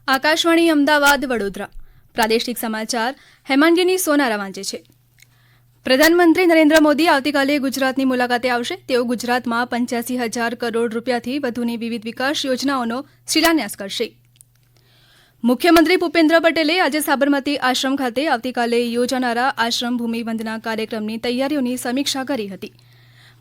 આકાશવાણી અમદાવાદ વડોદરા પ્રાદેશિક સમાચાર હેમાંગીની સોનારા વાંચે છે. પ્રધાનમંત્રી નરેન્દ્ર મોદી આવતીકાલે ગુજરાતની મુલાકાતે આવશે. તેઓ ગુજરાતમાં 85,000 કરોડ રૂપિયાથી વધુની વિવિધ વિકાસ યોજનાઓનો શિલાન્યાસ કરશે. મુખ્યમંત્રી ભૂપેન્દ્ર પટેલે આજે સાબરમતી આશ્રમ ખાતે આવતીકાલે યોજાનારા આશ્રમ ભૂમિ વંદના કાર્યક્રમની તૈયારીઓની સમીક્ષા કરી હતી.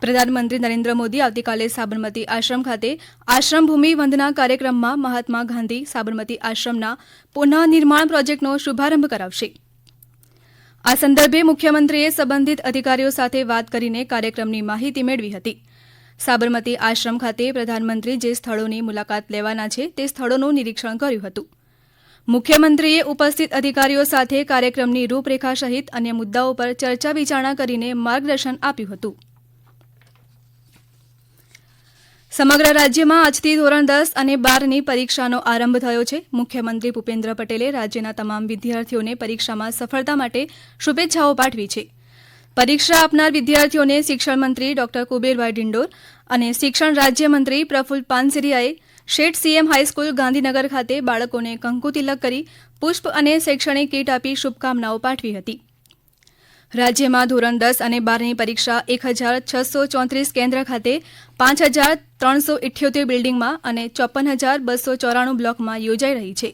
પ્રધાનમંત્રી નરેન્દ્ર મોદી આવતીકાલે સાબરમતી આશ્રમ ખાતે આશ્રમ ભૂમિ વંદના કાર્યક્રમમાં મહાત્મા ગાંધી સાબરમતી આશ્રમના પુનઃનિર્માણ પ્રોજેક્ટનો શુભારંભ કરાવશે. આ સંદર્ભે મુખ્યમંત્રીએ સંબંધિત અધિકારીઓ સાથે વાત કરીને કાર્યક્રમની માહિતી મેળવી હતી. સાબરમતી આશ્રમ ખાતે પ્રધાનમંત્રી જે સ્થળોની મુલાકાત લેવાના છે તે સ્થળોનું નિરીક્ષણ કર્યું હતું. મુખ્યમંત્રીએ ઉપસ્થિત અધિકારીઓ સાથે કાર્યક્રમની રૂપરેખા સહિત અન્ય મુદ્દાઓ પર ચર્ચા વિચારણા કરીને માર્ગદર્શન આપ્યું હતું. સમગ્ર રાજ્યમાં આજથી ધોરણ 10 અને 12ની પરીક્ષાનો આરંભ થયો છે. મુખ્યમંત્રી ભૂપેન્દ્ર પટેલે રાજ્યના તમામ વિદ્યાર્થીઓને પરીક્ષામાં સફળતા માટે શુભેચ્છાઓ પાઠવી છે. પરીક્ષા આપનાર વિદ્યાર્થીઓને શિક્ષણ મંત્રી ડોક્ટર કુબેરભાઈ ડિંડોર અને શિક્ષણ રાજ્યમંત્રી પ્રફુલ્લ પાનસેરિયાએ શેઠ સીએમ હાઈસ્કૂલ ગાંધીનગર ખાતે બાળકોને કંકુ તિલક કરી પુષ્પ અને શૈક્ષણિક કીટ આપી શુભકામનાઓ પાઠવી હતી. રાજ્યમાં ધોરણ 10 અને 12ની પરીક્ષા 1,634 કેન્દ્ર ખાતે 5,378 બિલ્ડિંગમાં અને 54,294 બ્લોકમાં યોજાઈ રહી છે,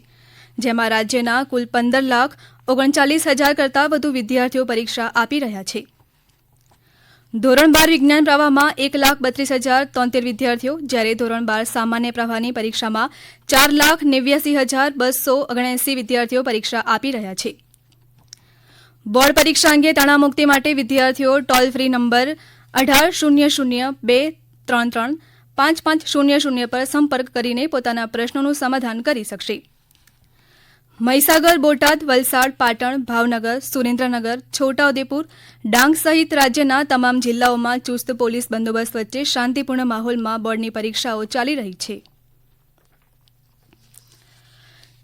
જેમાં રાજ્યના કુલ 15,39,000 કરતાં વધુ વિદ્યાર્થીઓ પરીક્ષા આપી રહ્યા છે. ધોરણ 12 વિજ્ઞાન પ્રવાહમાં 1,32,073 વિદ્યાર્થીઓ, જ્યારે ધોરણ 12 સામાન્ય પ્રવાહની પરીક્ષામાં 4,89,279 વિદ્યાર્થીઓ પરીક્ષા આપી રહ્યા છે. બોર્ડ પરીક્ષા અંગે તણામુક્તિ માટે વિદ્યાર્થીઓ ટોલ ફ્રી નંબર 1800-233-5500 પર સંપર્ક કરીને પોતાના પ્રશ્નોનું સમાધાન કરી શકશે. મહીસાગર, બોટાદ, વલસાડ, પાટણ, ભાવનગર, સુરેન્દ્રનગર, છોટાઉદેપુર, ડાંગ સહિત રાજ્યના તમામ જિલ્લાઓમાં ચુસ્ત પોલીસ બંદોબસ્ત વચ્ચે શાંતિપૂર્ણ માહોલમાં બોર્ડની પરીક્ષાઓ ચાલી રહી છે.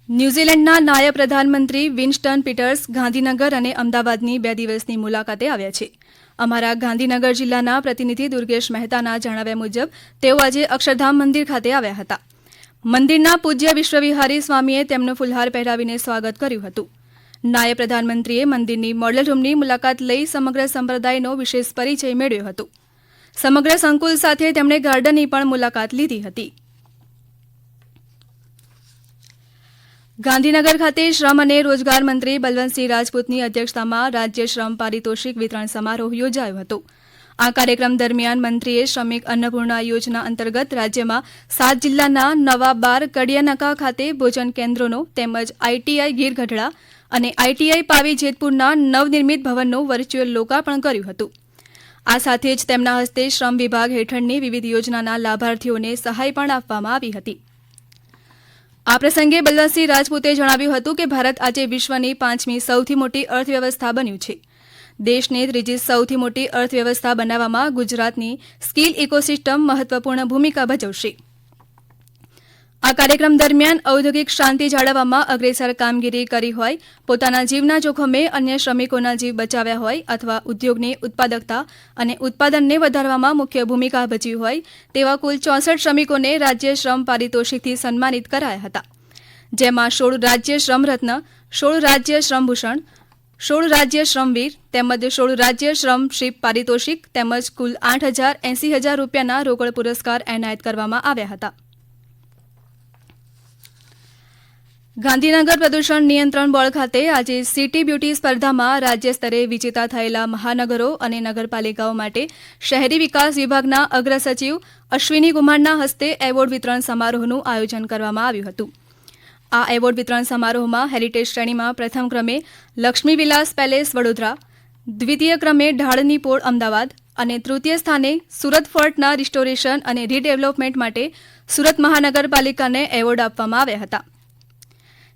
ન્યૂઝીલેન્ડના નાયબ પ્રધાનમંત્રી વિન્સ્ટન પીટર્સ ગાંધીનગર અને અમદાવાદની 2 દિવસની મુલાકાતે આવ્યા છે. અમારા ગાંધીનગર જિલ્લાના પ્રતિનિધિ દુર્ગેશ મહેતાના જણાવ્યા મુજબ તેઓ આજે અક્ષરધામ મંદિર ખાતે આવ્યા હતા. મંદિરના પૂજ્ય વિશ્વવિહારી સ્વામીએ તેમનું ફુલહાર પહેરાવીને સ્વાગત કર્યું હતું. નાયબ પ્રધાનમંત્રીએ મંદિરની મોડલ રૂમની મુલાકાત લઈ સમગ્ર સંપ્રદાયનો વિશેષ પરિચય મેળવ્યો હતો. સમગ્ર સંકુલ સાથે તેમણે ગાર્ડનની પણ મુલાકાત લીધી હતી. ગાંધીનગર ખાતે શ્રમ અને રોજગાર મંત્રી બલવંતસિંહ રાજપૂતની અધ્યક્ષતામાં રાજ્ય શ્રમ પારિતોષિક વિતરણ સમારોહ યોજાયો હતો. આ કાર્યક્રમ દરમિયાન મંત્રીએ શ્રમિક અન્નપૂર્ણા યોજના અંતર્ગત રાજ્યમાં 7 જિલ્લાના નવા 12 કડિયાનાકા ખાતે ભોજન કેન્દ્રોનો તેમજ આઈટીઆઈ ગીરગઢડા અને આઈટીઆઈ પાવી જેતપુરના નવનિર્મિત ભવનનું વર્ચ્યુઅલ લોકાર્પણ કર્યું હતું. આ સાથે જ તેમના હસ્તે શ્રમ વિભાગ હેઠળની વિવિધ યોજનાના લાભાર્થીઓને સહાય પણ આપવામાં આવી હતી. આ પ્રસંગે બલવંતસિંહ રાજપૂતે જણાવ્યું હતું કે ભારત આજે વિશ્વની 5મી સૌથી મોટી અર્થવ્યવસ્થા બન્યું છે. દેશને 3જી સૌથી મોટી અર્થવ્યવસ્થા બનાવવામાં ગુજરાતની સ્કિલ ઇકોસિસ્ટમ મહત્વપૂર્ણ ભૂમિકા ભજવશે. આ કાર્યક્રમ દરમિયાન ઔદ્યોગિક શાંતિ જાળવવામાં અગ્રેસર કામગીરી કરી હોય, પોતાના જીવના જોખમે અન્ય શ્રમિકોના જીવ બચાવ્યા હોય અથવા ઉદ્યોગની ઉત્પાદકતા અને ઉત્પાદનને વધારવામાં મુખ્ય ભૂમિકા ભજવી હોય તેવા કુલ 64 શ્રમિકોને રાજ્ય શ્રમ પારિતોષિકથી સન્માનિત કરાયા હતા, જેમાં 16 રાજ્ય શ્રમ રત્ન, 16 રાજ્ય શ્રમભૂષણ, 16 રાજ્ય શ્રમવીર તેમજ 16 રાજ્ય શ્રમશીપ પારિતોષિક તેમજ કુલ 8,80,000 રૂપિયાના રોકડ પુરસ્કાર એનાયત કરવામાં આવ્યા હતા. ગાંધીનગર પ્રદૂષણ નિયંત્રણ બોર્ડ ખાતે આજે સિટી બ્યુટી સ્પર્ધામાં રાજ્ય સ્તરે વિજેતા થયેલા મહાનગરો અને નગરપાલિકાઓ માટે શહેરી વિકાસ વિભાગના અગ્ર સચિવ અશ્વિની કુમારના હસ્તે એવોર્ડ વિતરણ સમારોહનું આયોજન કરવામાં આવ્યું હતું. આ એવોર્ડ વિતરણ સમારોહમાં હેરિટેજ શ્રેણીમાં પ્રથમ ક્રમે લક્ષ્મી વિલાસ પેલેસ વડોદરા, દ્વિતીય ક્રમે ઢાળની પોળ અમદાવાદ અને તૃતીય સ્થાને સુરત ફોર્ટના રિસ્ટોરેશન અને રીડેવલપમેન્ટ માટે સુરત મહાનગરપાલિકાને એવોર્ડ આપવામાં આવ્યા હતા.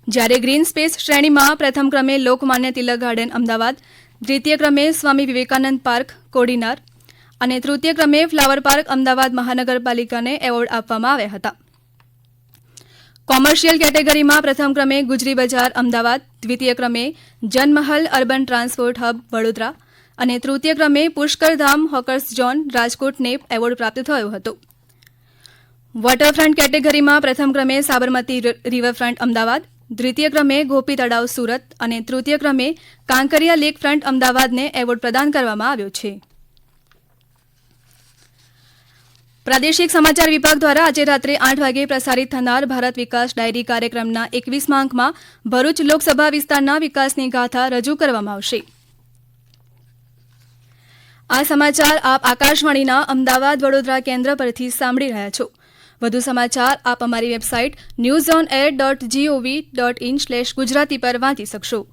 જ્યારે ગ્રીન સ્પેસ શ્રેણીમાં પ્રથમ ક્રમે લોકમાન્ય તિલક ગાર્ડન અમદાવાદ, દ્વિતીય ક્રમે સ્વામી વિવેકાનંદ પાર્ક કોડીનાર અને તૃતીય ક્રમે ફ્લાવર પાર્ક અમદાવાદ મહાનગરપાલિકાને એવોર્ડ આપવામાં આવ્યા હતા. કોમર્શિયલ કેટેગરીમાં પ્રથમ ક્રમે ગુજરી બજાર અમદાવાદ, દ્વિતીય ક્રમે Janmahal urban transport hub Vadodara અને તૃતીય ક્રમે પુષ્કરધામ હોકર્સ ઝોન રાજકોટને એવોર્ડ પ્રાપ્ત થયો હતો. વોટરફ્રન્ટ કેટેગરીમાં પ્રથમ ક્રમે સાબરમતી રિવરફ્રન્ટ અમદાવાદ, દ્વિતીય ક્રમે ગોપી તળાવ સુરત અને તૃતીય ક્રમે કાંકરિયા લેક ફ્રન્ટ અમદાવાદને એવોર્ડ પ્રદાન કરવામાં આવ્યો છે. પ્રાદેશિક સમાચાર વિભાગ દ્વારા આજે રાત્રે 8 વાગે પ્રસારિત થનાર ભારત વિકાસ ડાયરી કાર્યક્રમના 21મા અંકમાં ભરૂચ લોકસભા વિસ્તારના વિકાસની ગાથા રજૂ કરવામાં આવશે. આ સમાચાર આપ આકાશવાણીના અમદાવાદ વડોદરા કેન્દ્ર પરથી સાંભળી રહ્યા છો. વધુ સમાચાર આપ અમારી વેબસાઇટ newsonair.gov.in/gujarati પર વાંચી શકશો.